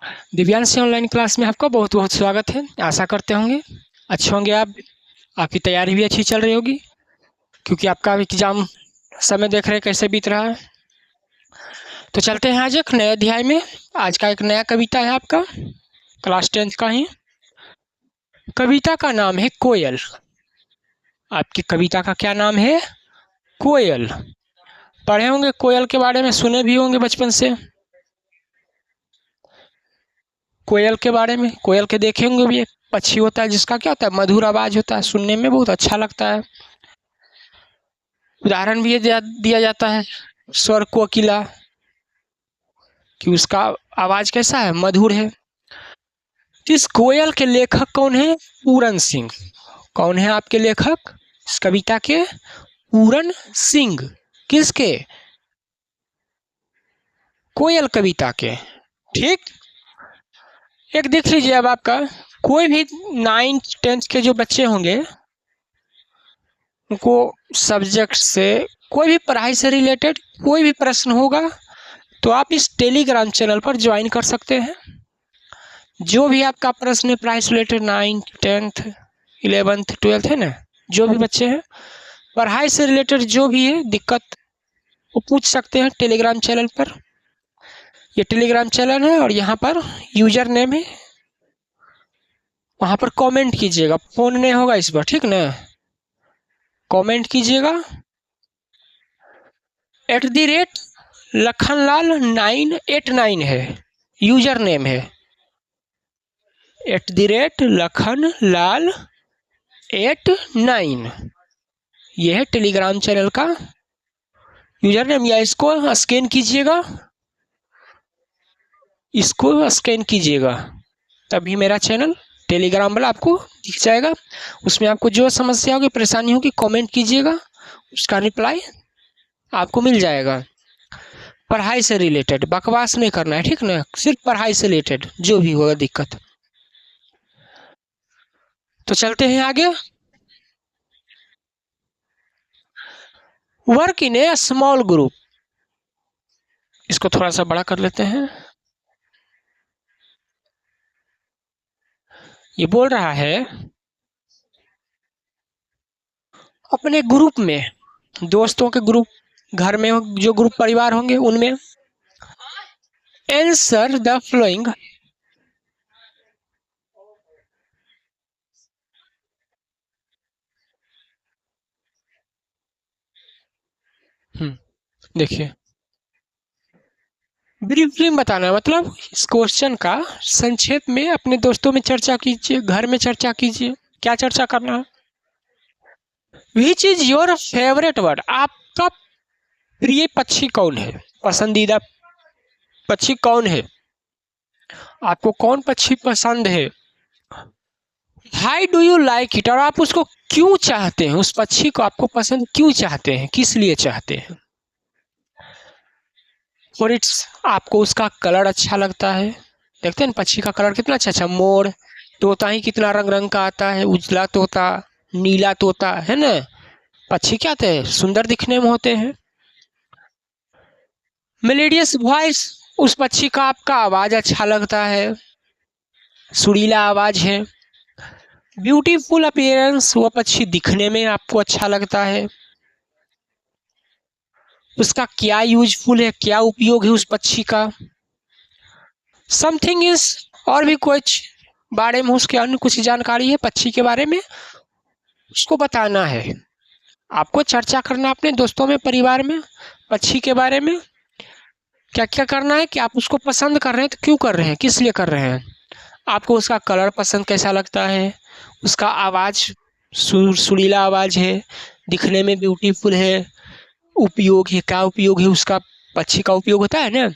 Divyansh online class में आपका बहुत बहुत स्वागत है। आशा करते होंगे अच्छे होंगे आप। आपकी तैयारी भी अच्छी चल रही होगी क्योंकि आपका एग्जाम समय देख रहे हैं कैसे बीत रहा है। तो चलते हैं आज एक नए अध्याय में। आज का एक नया कविता है आपका, क्लास 10th का ही। कविता का नाम है कोयल। आपकी कविता का क्या नाम है? कोयल। पढ़े होंगे कोयल के बारे में, सुने भी होंगे बचपन से कोयल के बारे में। कोयल के देखे होंगे भी, एक पक्षी होता है जिसका क्या होता है, मधुर आवाज होता है, सुनने में बहुत अच्छा लगता है। उदाहरण भी दिया जाता है स्वर कोकिला, कि उसका आवाज कैसा है, मधुर है। इस कोयल के लेखक कौन है? पूरन सिंह। कौन है आपके लेखक इस कविता के? पूरन सिंह। किसके? कोयल कविता के। ठीक। एक देख लीजिए, अब आपका कोई भी 9th 10th के जो बच्चे होंगे उनको सब्जेक्ट से, कोई भी पढ़ाई से रिलेटेड कोई भी प्रश्न होगा तो आप इस टेलीग्राम चैनल पर ज्वाइन कर सकते हैं। जो भी आपका प्रश्न है पढ़ाई से related, 9th 10th 11th 12th है ना, जो भी बच्चे हैं पढ़ाई से रिलेटेड जो भी है दिक्कत वो पूछ सकते हैं टेलीग्राम चैनल पर। ये टेलीग्राम चैनल है और यहाँ पर यूजर नेम है, वहाँ पर कमेंट कीजिएगा। फ़ोन नहीं होगा इस पर, ठीक ना। कमेंट कीजिएगा @लखनलाल 989 है यूजर नेम है। @लखनलाल89 ये है टेलीग्राम चैनल का यूजर नेम। या इसको स्कैन कीजिएगा, इसको स्कैन कीजिएगा तभी मेरा चैनल टेलीग्राम वाला आपको दिख जाएगा। उसमें आपको जो समस्या होगी, परेशानी होगी, कमेंट कीजिएगा, उसका रिप्लाई आपको मिल जाएगा। पढ़ाई से रिलेटेड बकवास नहीं करना है, ठीक ना, सिर्फ पढ़ाई से रिलेटेड जो भी होगा दिक्कत। तो चलते हैं आगे। Work in A small group, इसको थोड़ा सा बड़ा कर लेते हैं। ये बोल रहा है अपने ग्रुप में, दोस्तों के ग्रुप, घर में जो ग्रुप परिवार होंगे उनमें आंसर द फ्लोइंग। देखिए, ब्रीफली बताना है, मतलब इस क्वेश्चन का संक्षेप में अपने दोस्तों में चर्चा कीजिए, घर में चर्चा कीजिए। क्या चर्चा करना है? Which is your favourite bird, आपका प्रिय पक्षी कौन है, पसंदीदा पक्षी कौन है, आपको कौन पक्षी पसंद है। High do you like it, और आप उसको क्यों चाहते हैं, उस पक्षी को आपको पसंद क्यों चाहते हैं, किस लिए चाहते हैं। और इट्स, आपको उसका कलर अच्छा लगता है। देखते हैं पक्षी का कलर कितना अच्छा अच्छा, मोर तोता ही कितना रंग रंग का आता है, उजला तोता, नीला तोता, है ना। पक्षी क्या थे, सुंदर दिखने में होते हैं। मेलेडियस वॉइस, उस पक्षी का आपका आवाज अच्छा लगता है, सुरीला आवाज है। ब्यूटीफुल अपीयरेंस, वो पक्षी दिखने में आपको अच्छा लगता है। उसका क्या यूजफुल है, क्या उपयोग है उस पक्षी का। समथिंग इज, और भी कुछ बारे में, उसके अन्य कुछ जानकारी है पक्षी के बारे में, उसको बताना है। आपको चर्चा करना अपने दोस्तों में, परिवार में, पक्षी के बारे में। क्या क्या करना है कि आप उसको पसंद कर रहे हैं तो क्यों कर रहे हैं, किस लिए कर रहे हैं। आपको उसका कलर पसंद कैसा लगता है, उसका आवाज़ सुरीला आवाज़ है, दिखने में ब्यूटीफुल है, उपयोग है, क्या उपयोग है उसका, पक्षी का उपयोग होता है ना।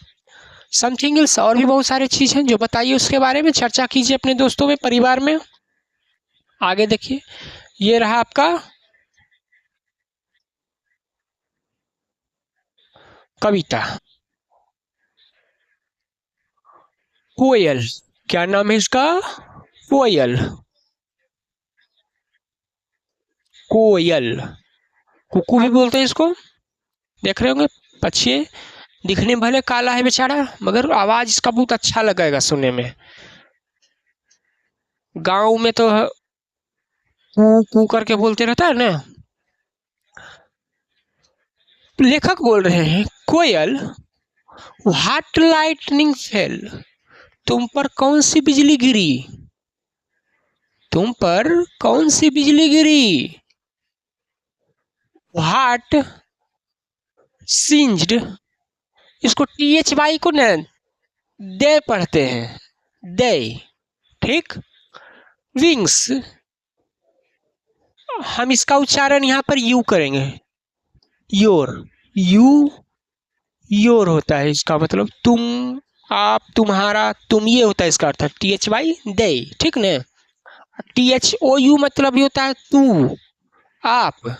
समथिंग एल्स, और भी बहुत सारी चीज़ हैं जो बताइए, उसके बारे में चर्चा कीजिए अपने दोस्तों में, परिवार में। आगे देखिए, ये रहा आपका कविता कोयल। क्या नाम है इसका? कोयल। कोयल, कुकू भी बोलते हैं इसको, देख रहे होंगे, पक्षी दिखने में भले काला है बेचारा, मगर आवाज इसका बहुत अच्छा लगेगा सुनने में। गांव में तो कू कू करके बोलते रहता है ना। लेखक बोल रहे हैं, कोयल व्हाट लाइटनिंग फेल, तुम पर कौन सी बिजली गिरी, तुम पर कौन सी बिजली गिरी। व्हाट सिंज्ड, इसको टीएच वाई को न दे पढ़ते हैं, दे, ठीक। विंग्स, हम इसका उच्चारण यहाँ पर यू करेंगे, योर, यू योर होता है इसका मतलब तुम, आप, तुम्हारा, तुम, ये होता है इसका अर्थ। टीएच वाई दे, ठीक न। टीएच ओ यू मतलब ये होता है तू, आप,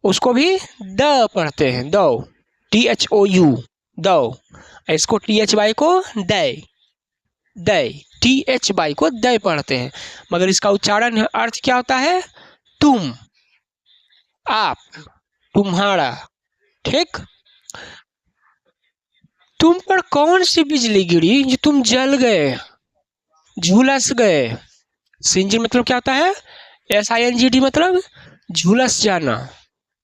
उसको भी द पढ़ते हैं, दो, टीएच ओ यू, दो। इसको टीएच वाई को दे, दे, टीएच वाई को दे पढ़ते हैं, मगर इसका उच्चारण अर्थ क्या होता है, तुम, आप, तुम्हारा, ठीक। तुम पर कौन सी बिजली गिरी जो तुम जल गए, झुलस गए। सिंजिन मतलब क्या होता है, SINGD मतलब झुलस जाना,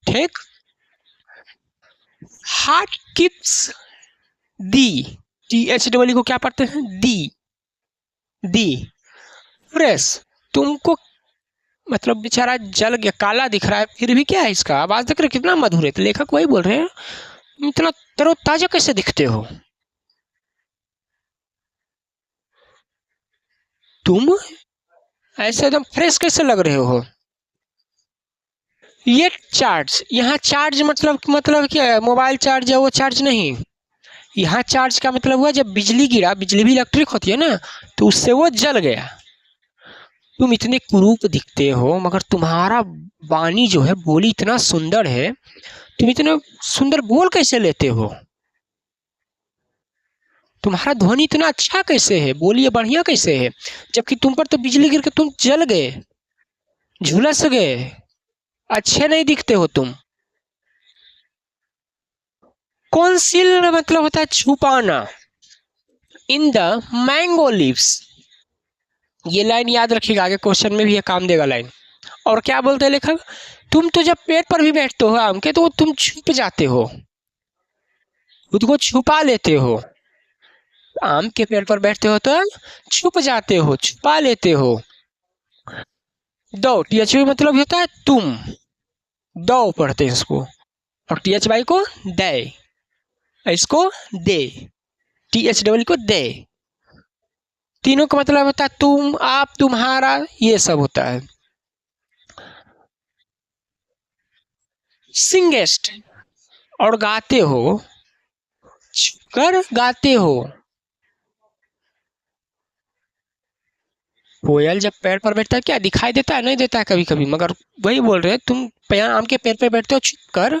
ठीक। हार्ट किप्स दी, THW को क्या पढ़ते हैं, दी, दी। फ्रेश, तुमको मतलब बेचारा जल गया, काला दिख रहा है, फिर भी क्या है इसका आवाज देख रहे कितना मधुर है। तो लेखक वही बोल रहे हैं, तुम इतना तरोताजा कैसे दिखते हो, तुम ऐसे एकदम फ्रेश कैसे लग रहे हो। ये चार्ज, यहाँ चार्ज मतलब क्या है, मोबाइल चार्ज है वो चार्ज नहीं। यहाँ चार्ज का मतलब हुआ जब बिजली गिरा, बिजली भी इलेक्ट्रिक होती है ना, तो उससे वो जल गया। तुम इतने कुरूप दिखते हो, मगर तुम्हारा वाणी जो है, बोली इतना सुंदर है, तुम इतने सुंदर बोल कैसे लेते हो, तुम्हारा ध्वनि इतना अच्छा कैसे है, बोलिए बढ़िया कैसे है, जबकि तुम पर तो बिजली गिर के तुम जल गए, झुलस गए, अच्छे नहीं दिखते हो तुम। कॉन्सील मतलब होता है छुपाना, इन द मैंगो लीव्स, ये लाइन याद रखिएगा, आगे क्वेश्चन में भी ये काम देगा लाइन। और क्या बोलते हैं लेखक, तुम तो जब पेड़ पर भी बैठते हो आम के, तो तुम छुप जाते हो, खुद को छुपा लेते हो। आम के पेड़ पर बैठते हो तो छुप जाते हो, छुपा लेते हो। दो, TH मतलब होता है तुम, दो पढ़ते हैं इसको, और THY को दे, इसको दे, THW को दे। तीनों का मतलब होता है तुम, आप, तुम्हारा, ये सब होता है। सिंगेस्ट, और गाते हो, छुपकर गाते हो। कोयल जब पेड़ पर बैठता है क्या दिखाई देता है, नहीं देता है कभी कभी, मगर वही बोल रहे हैं तुम आम के पेड़ पर बैठते हो छुप कर,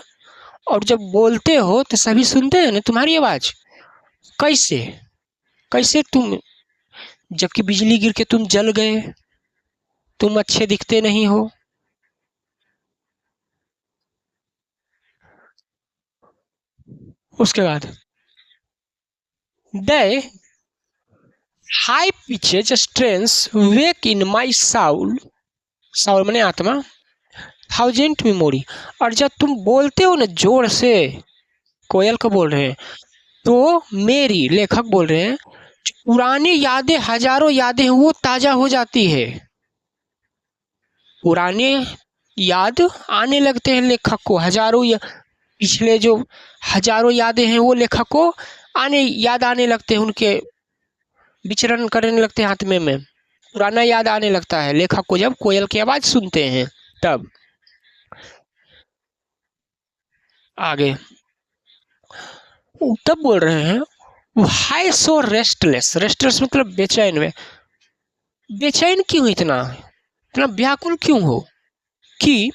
और जब बोलते हो तो सभी सुनते हैं ना तुम्हारी आवाज। कैसे, कैसे तुम, जबकि बिजली गिर के तुम जल गए, तुम अच्छे दिखते नहीं हो। उसके बाद दे हाई पिचेज स्ट्रेंस वेक इन माई साउल, साउल माने आत्मा, थाउजेंट मेमोरी। और जब तुम बोलते हो ना जोर से, कोयल को बोल रहे हैं, तो मेरी, लेखक बोल रहे हैं, जो पुरानी यादें, हजारों यादें हैं वो ताजा हो जाती है। पुराने याद आने लगते हैं लेखक को, हजारों पिछले जो हजारों यादें हैं वो लेखक को याद आने लगते हैं, उनके विचरण करने लगते हैं आत्मे में, पुराना याद आने लगता है लेखक को जब कोयल की आवाज सुनते हैं तब। आगे तब बोल रहे हैं, हाई सो रेस्टलेस, रेस्टलेस मतलब बेचैन में, बेचैन क्यों इतना, इतना व्याकुल क्यों हो, कि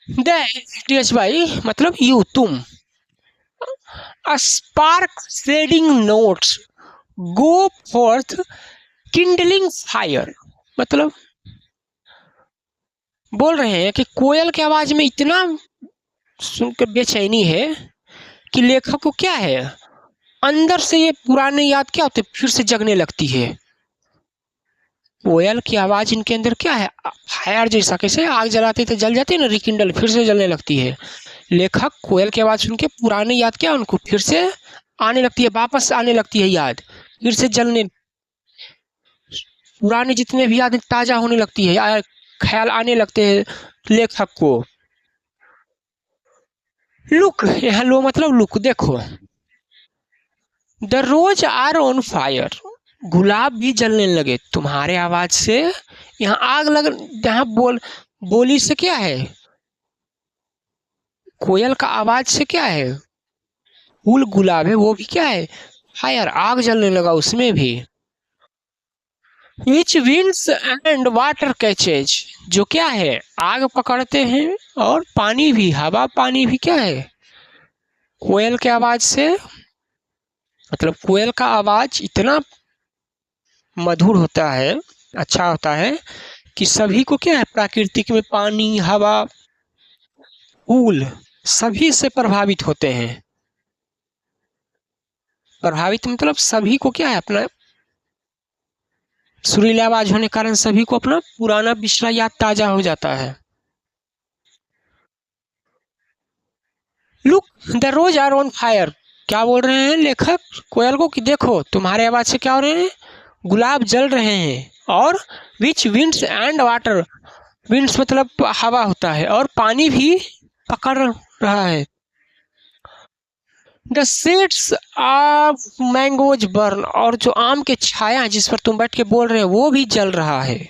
दैट भाई मतलब यू, तुम, a spark shedding notes go forth kindling fire, मतलब बोल रहे हैं कि कोयल की आवाज में इतना सुनकर बेचैनी है कि लेखक को क्या है, अंदर से ये पुराने याद क्या होते फिर से जगने लगती है। कोयल की आवाज इनके अंदर क्या है, फायर जैसा, कैसे आग जलाते थे जल जाती है ना, रिकिंडल, फिर से जलने लगती है। लेखक कोयल की आवाज सुन के पुराने याद क्या उनको फिर से आने लगती है, वापस आने लगती है याद, फिर से जलने, पुराने जितने भी याद ताजा होने लगती है, ख्याल आने लगते हैं लेखक को। लुक, यहाँ लो मतलब लुक, देखो। The rose are on fire, गुलाब भी जलने लगे तुम्हारे आवाज से। यहाँ आग लग, यहाँ बोली से क्या है, कोयल का आवाज से क्या है, फूल गुलाब है, वो भी क्या है फायर, आग जलने लगा उसमें भी। विच विंड्स एंड वाटर कैचेज, जो क्या है आग पकड़ते हैं और पानी भी, हवा पानी भी क्या है कोयल के आवाज से। मतलब कोयल का आवाज इतना मधुर होता है, अच्छा होता है कि सभी को क्या है, प्राकृतिक में पानी, हवा, फूल सभी से प्रभावित होते हैं। प्रभावित मतलब सभी को क्या है, अपना सुरीली आवाज होने के कारण सभी को अपना पुराना पिछला याद ताजा हो जाता है। Look the rose are on fire, क्या बोल रहे हैं लेखक कोयल को कि देखो तुम्हारे आवाज से क्या हो रहे हैं, गुलाब जल रहे हैं। और विच विंड्स एंड वाटर, विंड्स मतलब हवा होता है, और पानी भी पकड़ रहा है। The seeds of mangoes burn, और जो आम के छाया जिस पर तुम बैठ के बोल रहे हो वो भी जल रहा है,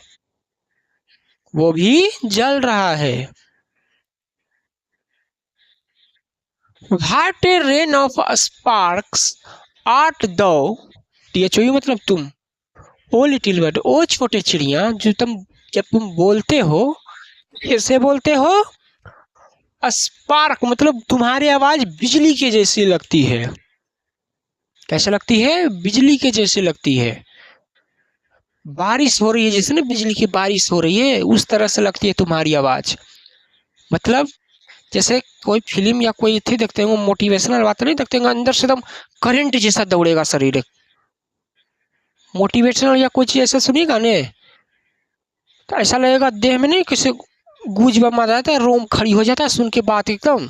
वो भी जल रहा है। What A rain of sparks art दो, THOU मतलब तुम, ओ लिटिल बर्ड, ओ छोटे चिड़िया, जो तुम जब तुम बोलते हो कैसे बोलते हो, स्पार्क मतलब तुम्हारी आवाज बिजली के जैसी लगती है। कैसे लगती है, बिजली के जैसे लगती है। बारिश हो रही है जैसे ना, बिजली की बारिश हो रही है उस तरह से लगती है तुम्हारी आवाज। मतलब जैसे कोई फिल्म या कोई थी देखते होंगे, मोटिवेशनल बात नहीं देखते होंगे, अंदर से एकदम करंट जैसा दौड़ेगा शरीर, मोटिवेशनल या कोई चीज ऐसा सुनिएगा ने तो ऐसा लगेगा देह में नहीं किसी गूंज बमा जाता है, रोम खड़ी हो जाता है सुन के बात एकदम,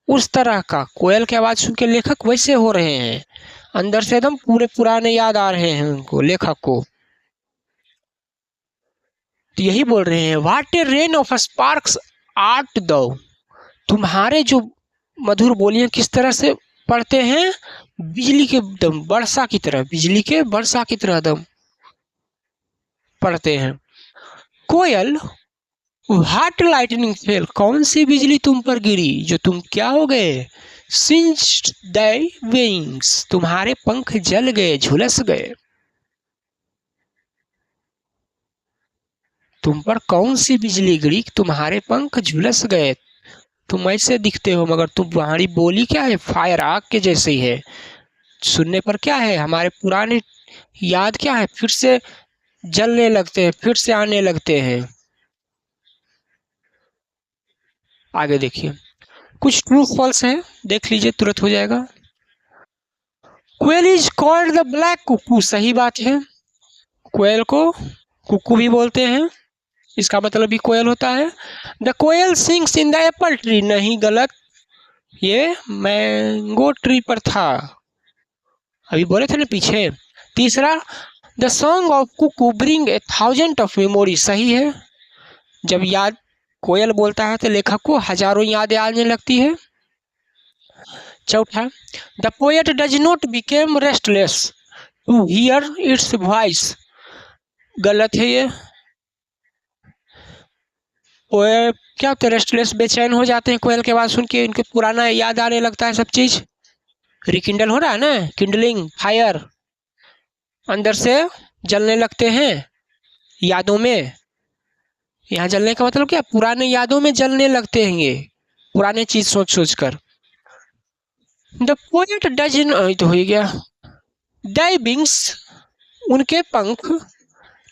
उस तरह का कोयल की आवाज सुन के लेखक वैसे हो रहे हैं, अंदर से एकदम पूरे पुराने याद आ रहे हैं उनको, लेखक को। तो यही बोल रहे हैं, what A rain of sparks art दो, तुम्हारे जो मधुर बोलियां किस तरह से पढ़ते हैं, बिजली के दम वर्षा की तरह, बिजली के वर्षा की तरह दम पढ़ते हैं। कोयल, व्हाट लाइटनिंग फेल, कौन सी बिजली तुम पर गिरी जो तुम क्या हो गए, सिंच्ड द विंग्स, तुम्हारे पंख जल गए, झुलस गए। तुम पर कौन सी बिजली गिरी, तुम्हारे पंख झुलस गए, तुम ऐसे दिखते हो मगर तुम्हारी बोली क्या है, फायर, आग के जैसे ही है। सुनने पर क्या है, हमारे पुराने याद क्या है फिर से जलने लगते हैं, फिर से आने लगते हैं। आगे देखिए, कुछ ट्रू फॉल्स है, देख लीजिए तुरंत हो जाएगा। Koel is called the black cuckoo, सही बात है, कोयल को कुकू भी बोलते हैं, इसका मतलब भी कोयल होता है। The koel sings in the apple tree, नहीं गलत, ये मैंगो ट्री पर था, अभी बोले थे ना पीछे। तीसरा, the song of cuckoo bring a thousand of memory, सही है, जब याद कोयल बोलता है तो लेखक को हजारों यादें आने लगती है। चौथा, the poet does not become restless to hear its voice, गलत है ये, पोएट क्या होते हैं, रेस्टलेस, बेचैन हो जाते हैं कोयल के आवाज सुन के, इनके पुराना याद आने लगता है सब चीज, रिकिंडल हो रहा है ना, किंडलिंग फायर, अंदर से जलने लगते हैं यादों में। यहाँ जलने का मतलब क्या, पुराने यादों में जलने लगते हैं ये, पुराने चीज सोच सोच कर। द पोएट डज, तो हो गया, दाई विंग्स, उनके पंख,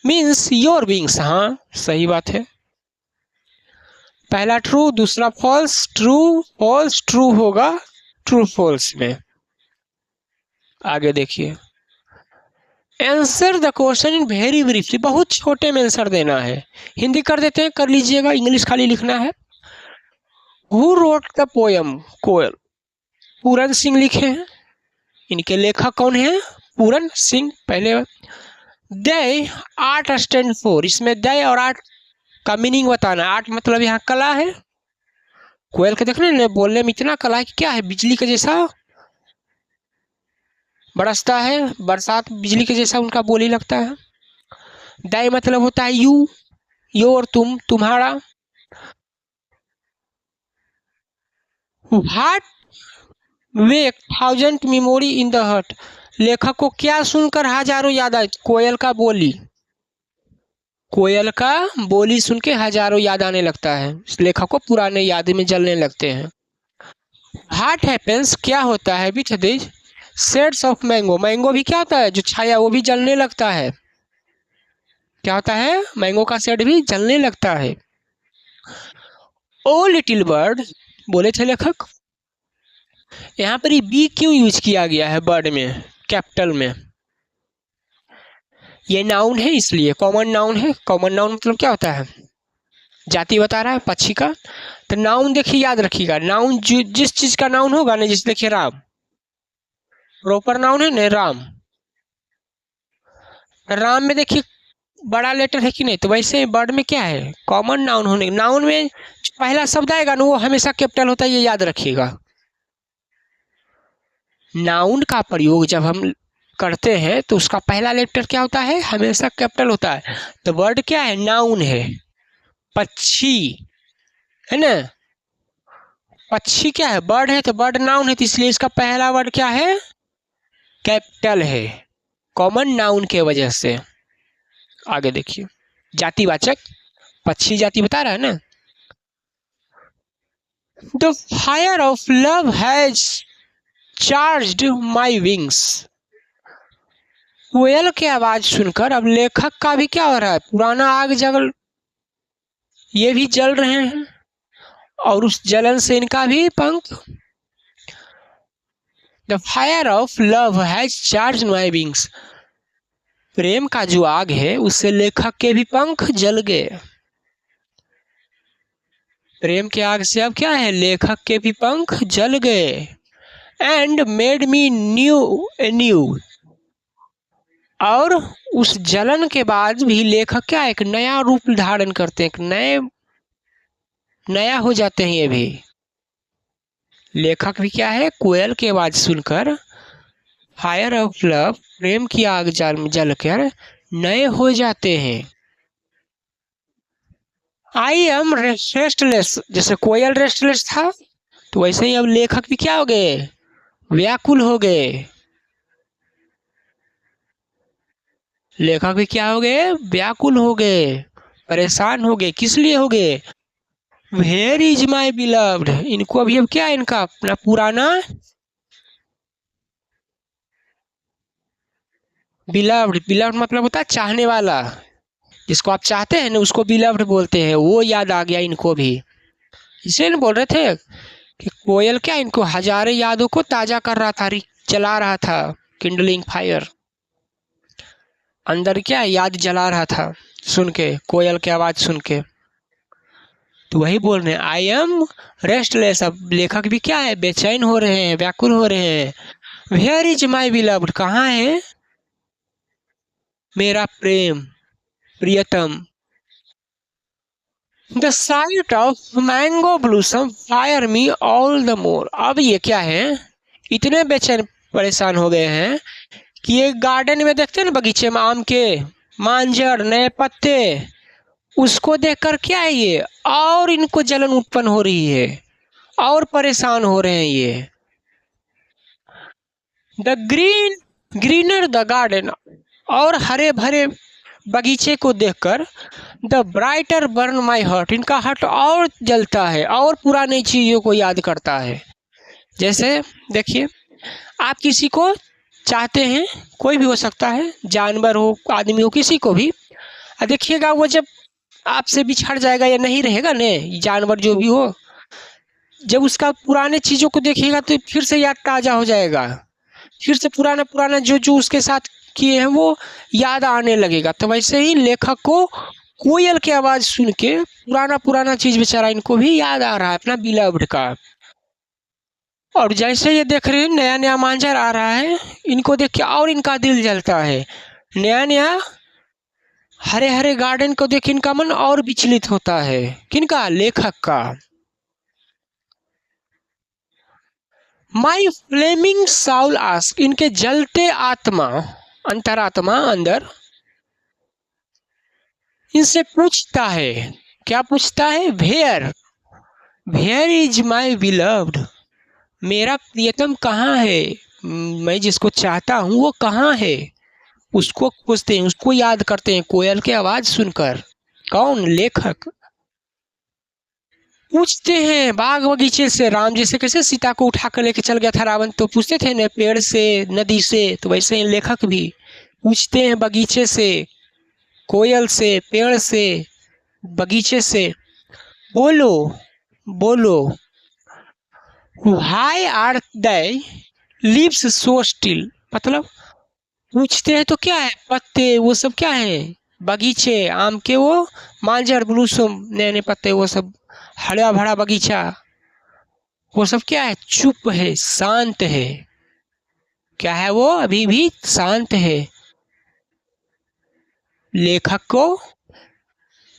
मीन्स योर विंग्स, हाँ सही बात है, पहला ट्रू दूसरा फॉल्स, ट्रू फॉल्स ट्रू होगा, ट्रू फॉल्स में। आगे देखिए, answer the question in very briefly, बहुत छोटे में आंसर देना है। हिंदी कर देते हैं, कर लीजिएगा, इंग्लिश खाली लिखना है। हु रोट द पोयम कोयल, पूरन सिंह लिखे हैं। इनके लेखक कौन है? पूरन सिंह। पहले दे आर्ट स्टैंड फॉर, इसमें दे और आर्ट का मीनिंग बताना। आर्ट मतलब यहाँ कला है। कोयल के देखने ने बोलने में इतना कला है कि क्या है, बिजली के जैसा बरसता है, बरसात बिजली के जैसा उनका बोली लगता है। दाई मतलब होता है यू, योर तुम, तुम्हारा। Heart wake thousand memory in the heart, लेखक को क्या सुनकर हजारों याद आए? कोयल का बोली, कोयल का बोली सुन के हजारों याद आने लगता है। इस लेखक को पुराने याद में जलने लगते हैं। हार्ट हैपेंस, क्या होता है? With this shades of mango, mango भी क्या होता है? जो छाया वो भी जलने लगता है। क्या होता है? मैंगो का शेड भी जलने लगता है। ओ लिटिल बर्ड, बोले थे लेखक। यहाँ पर ये बी क्यों यूज किया गया है बर्ड में, कैपिटल में? ये नाउन है इसलिए, कॉमन नाउन है। कॉमन नाउन मतलब क्या होता है? जाति बता रहा है पक्षी का। तो नाउन देखिए, याद रखिएगा, नाउन जिस चीज का नाउन होगा ना, जैसे देखिए राम, प्रॉपर नाउन है ना राम। राम में देखिए बड़ा लेटर है कि नहीं, तो वैसे बर्ड में क्या है? कॉमन नाउन होने, नाउन में पहला शब्द आएगा ना वो हमेशा कैपिटल होता है, ये याद रखिएगा। नाउन का प्रयोग जब हम करते हैं तो उसका पहला लेटर क्या होता है? हमेशा कैपिटल होता है। तो वर्ड क्या है? नाउन है। पक्षी है ना, पक्षी क्या है? बर्ड है, तो बर्ड नाउन है, तो इसलिए इसका पहला वर्ड क्या है? कैपिटल है, कॉमन नाउन के वजह से। आगे देखिए, जातिवाचक, पक्षी जाति बता रहा है ना। The fire of love has charged my wings, कोयल की आवाज सुनकर अब लेखक का भी क्या हो रहा है? पुराना आग जल, ये भी जल रहे हैं और उस जलन से इनका भी पंख। The fire of love has charge my wings, प्रेम का जो आग है उससे लेखक के भी पंख जल गए। प्रेम के आग से अब क्या है? लेखक के भी पंख जल गए। एंड मेड मी न्यू, और उस जलन के बाद भी लेखक क्या एक नया रूप धारण करते हैं, एक नया हो जाते हैं। ये भी लेखक भी क्या है? कोयल की आवाज सुनकर, फायर ऑफ लव, प्रेम की आग जलकर नए हो जाते हैं। आई एम रेस्टलेस, जैसे कोयल रेस्टलेस था तो वैसे ही अब लेखक भी क्या हो गए? व्याकुल हो गए। लेखक भी क्या हो गए? व्याकुल हो गए, परेशान हो गए। किस लिए हो गए? वेयर इज माई बिलव्ड, इनको अभी अब क्या है? इनका अपना पुराना बिलव्ड, बिलव्ड मतलब होता है चाहने वाला, जिसको आप चाहते हैं ना उसको बिलव्ड बोलते हैं, वो याद आ गया इनको भी। इसलिए ना बोल रहे थे कि कोयल क्या इनको हजारों यादों को ताजा कर रहा था, जला रहा था, किंडलिंग फायर, अंदर क्या याद जला रहा था सुन के, कोयल की आवाज सुन के। तो वही बोल रहे हैं, आई एम रेस्टलेस, अब लेखक भी क्या है? बेचैन हो रहे हैं, व्याकुल हो रहे हैं। वेयर इज माई बिलव्ड, कहाँ है मेरा प्रेम, प्रियतम। The site of mango ब्लूसम fire me all the more, अब ये क्या है? इतने बेचैन परेशान हो गए हैं कि ये गार्डन में देखते हैं ना, बगीचे में आम के मांजर, नए पत्ते, उसको देखकर क्या है ये और इनको जलन उत्पन्न हो रही है और परेशान हो रहे हैं ये। द ग्रीनर द गार्डन, और हरे भरे बगीचे को देखकर the brighter burn my heart, इनका हार्ट और जलता है और पुरानी चीज़ों को याद करता है। जैसे देखिए, आप किसी को चाहते हैं, कोई भी हो सकता है, जानवर हो, आदमी हो, किसी को भी, देखिएगा वो जब आपसे बिछड़ जाएगा या नहीं रहेगा ने, जानवर जो भी हो, जब उसका पुराने चीज़ों को देखिएगा तो फिर से याद ताज़ा हो जाएगा, फिर से पुराना पुराना जो जो उसके साथ किए हैं वो याद आने लगेगा। तो वैसे ही लेखक को कोयल की आवाज़ सुन के पुराना पुराना चीज़ बेचारा इनको भी याद आ रहा है अपना बिलव्ड का। और जैसे ये देख रहे हैं नया नया मांझर आ रहा है, इनको देख के और इनका दिल जलता है। नया नया हरे हरे गार्डन को देख इनका मन और विचलित होता है। किनका? लेखक का। माई फ्लेमिंग साउल आस्क, इनके जलते आत्मा, अंतरात्मा अंदर इनसे पूछता है। क्या पूछता है? वेयर इज माई बिलव्ड, मेरा प्रियतम कहाँ है, मैं जिसको चाहता हूँ वो कहाँ है। उसको पूछते हैं, उसको याद करते हैं कोयल की आवाज सुनकर। कौन? लेखक। पूछते हैं बाग बगीचे से, राम जैसे कैसे सीता को उठा कर लेके चल गया था रावण, तो पूछते थे न पेड़ से नदी से, तो वैसे ही लेखक भी पूछते हैं बगीचे से, कोयल से, पेड़ से, बगीचे से। बोलो बोलो, why are they lives so still, मतलब पूछते हैं तो क्या है, पत्ते वो सब क्या है, बगीचे आम के वो मांझर ब्लूसम नए नए पत्ते वो सब, हरा भरा बगीचा वो सब क्या है, चुप है, शांत है। क्या है वो? अभी भी शांत है। लेखक को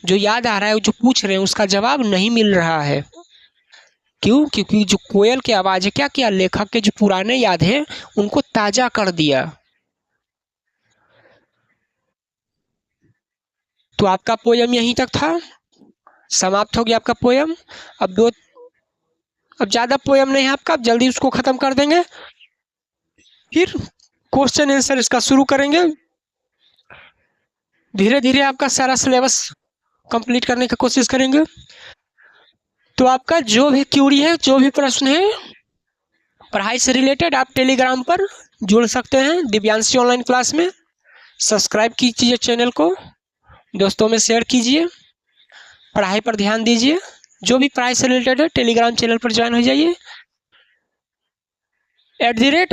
जो याद आ रहा है, जो पूछ रहे हैं, उसका जवाब नहीं मिल रहा है। क्यों? क्योंकि जो कोयल की आवाज है क्या किया, लेखक के जो पुराने याद है उनको ताजा कर दिया। तो आपका पोयम यहीं तक था, समाप्त हो गया आपका पोयम। अब ज्यादा पोयम नहीं है आपका, अब जल्दी उसको खत्म कर देंगे, फिर क्वेश्चन आंसर इसका शुरू करेंगे। धीरे धीरे आपका सारा सिलेबस कंप्लीट करने की कोशिश करेंगे। तो आपका जो भी क्यूरी है, जो भी प्रश्न है पढ़ाई से रिलेटेड, आप टेलीग्राम पर जुड़ सकते हैं दिव्यांशी ऑनलाइन क्लास में। सब्सक्राइब कीजिए चैनल को, दोस्तों में शेयर कीजिए, पढ़ाई पर ध्यान दीजिए। जो भी पढ़ाई से रिलेटेड है टेलीग्राम चैनल पर ज्वाइन हो जाइए।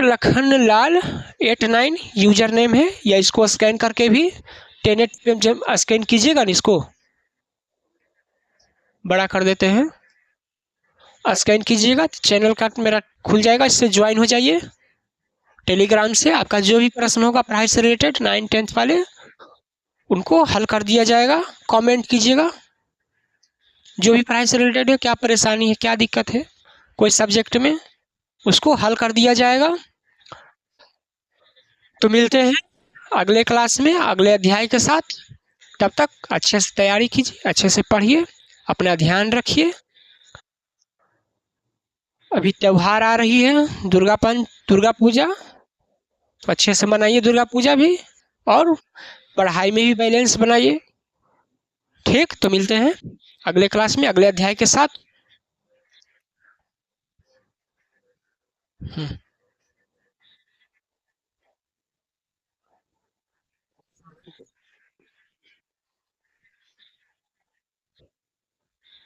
@लखनलाल89 यूजर नेम है, या इसको स्कैन करके भी 10 पे जब स्कैन कीजिएगा ना, इसको बड़ा कर देते हैं, स्कैन कीजिएगा तो चैनल का मेरा खुल जाएगा, इससे ज्वाइन हो जाइए टेलीग्राम से। आपका जो भी प्रश्न होगा पढ़ाई से रिलेटेड 9-10 वाले, उनको हल कर दिया जाएगा। कमेंट कीजिएगा जो भी पढ़ाई से रिलेटेड है, क्या परेशानी है, क्या दिक्कत है कोई सब्जेक्ट में, उसको हल कर दिया जाएगा। तो मिलते हैं अगले क्लास में अगले अध्याय के साथ। तब तक अच्छे से तैयारी कीजिए, अच्छे से पढ़िए, अपना ध्यान रखिए। अभी त्योहार आ रही है, दुर्गा पूजा, तो अच्छे से मनाइए दुर्गा पूजा भी, और पढ़ाई में भी बैलेंस बनाइए। ठीक, तो मिलते हैं अगले क्लास में अगले अध्याय के साथ।